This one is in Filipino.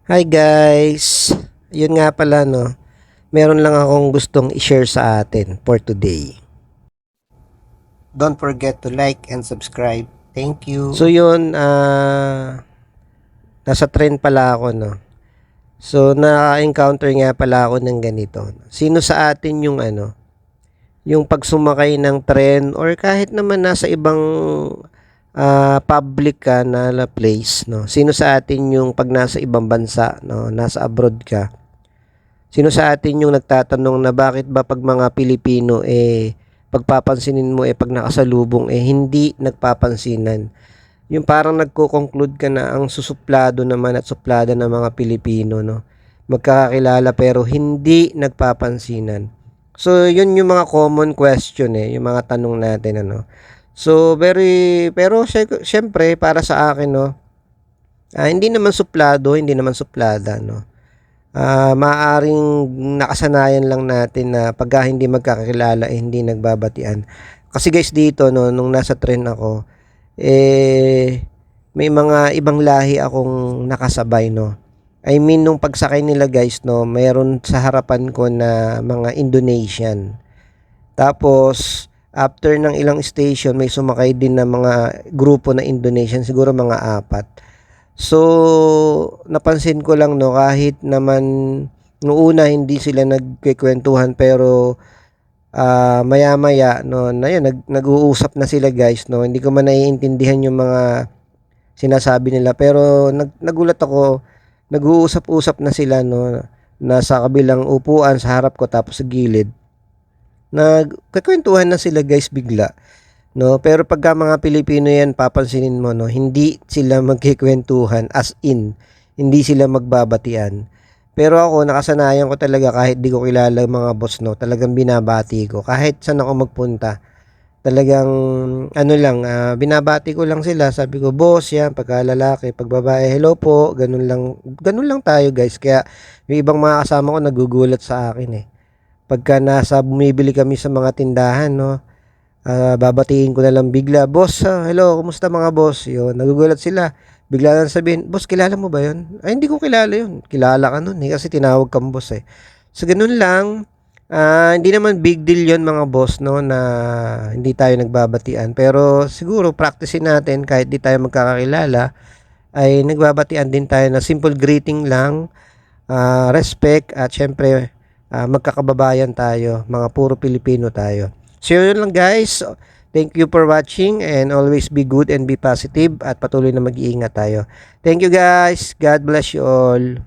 Hi guys! Yun nga pala no, meron lang akong gustong i-share sa atin for today. Don't forget to like and subscribe. Thank you. So yun, nasa trend pala ako no. So na-encounter nga pala ako ng ganito. Sino sa atin yung yung pagsumakay ng trend or kahit naman nasa ibang public ka na place no. Sino sa atin yung pag nasa ibang bansa no, nasa abroad ka. Sino sa atin yung nagtatanong na bakit ba pag mga Pilipino pagpapansinin mo pag nakasalubong hindi nagpapansinan. Yung parang nagko-conclude ka na ang susuplado naman at suplada ng mga Pilipino no. Magkakakilala pero hindi nagpapansinan. So yun yung mga common question yung mga tanong natin So pero syempre para sa akin no, hindi naman suplado, hindi naman suplada no. Maaaring nakasanayan lang natin na pagka hindi magkakilala hindi nagbabatian. Kasi guys dito no, nung nasa train ako, may mga ibang lahi akong nakasabay no. I mean nung pagsakay nila guys no, mayroon sa harapan ko na mga Indonesian. Tapos after ng ilang station may sumakay din na mga grupo na Indonesian, siguro mga 4. So, napansin ko lang no, kahit naman noong una hindi sila nagkikwentuhan pero maya-maya no, na yun, nag-uusap na sila guys no. Hindi ko man naiintindihan yung mga sinasabi nila pero nagulat ako, nag-uusap-usap na sila no, nasa kabilang upuan sa harap ko tapos sa gilid. Nagkikwentuhan na sila guys bigla. No, pero pagka mga Pilipino yan, papansinin mo no, hindi sila magkikwentuhan as in, hindi sila magbabatian. Pero ako nakasanayan ko talaga kahit di ko kilala mga boss no, talagang binabati ko kahit saan ako magpunta. Talagang binabati ko lang sila, sabi ko boss yan, pagka lalaki, pag babae, hello po, ganun lang tayo guys. Kaya yung ibang mga kasama ko nagugulat sa akin Pagka bumibili kami sa mga tindahan no, babatiin ko na lang bigla, boss, hello, kumusta mga boss? Yun, nagugulat sila. Bigla lang sabihin, boss, kilala mo ba yun? Ay, hindi ko kilala yun. Kilala ka nun kasi tinawag kang boss So, ganun lang. Hindi naman big deal yun mga boss, no, na hindi tayo nagbabatian. Pero siguro, practicein natin kahit di tayo magkakakilala, ay nagbabatian din tayo na simple greeting lang, respect, at syempre, magkakababayan tayo, mga puro Pilipino tayo. So yun lang guys. Thank you for watching and always be good and be positive at patuloy na mag-iingat tayo. Thank you guys. God bless you all.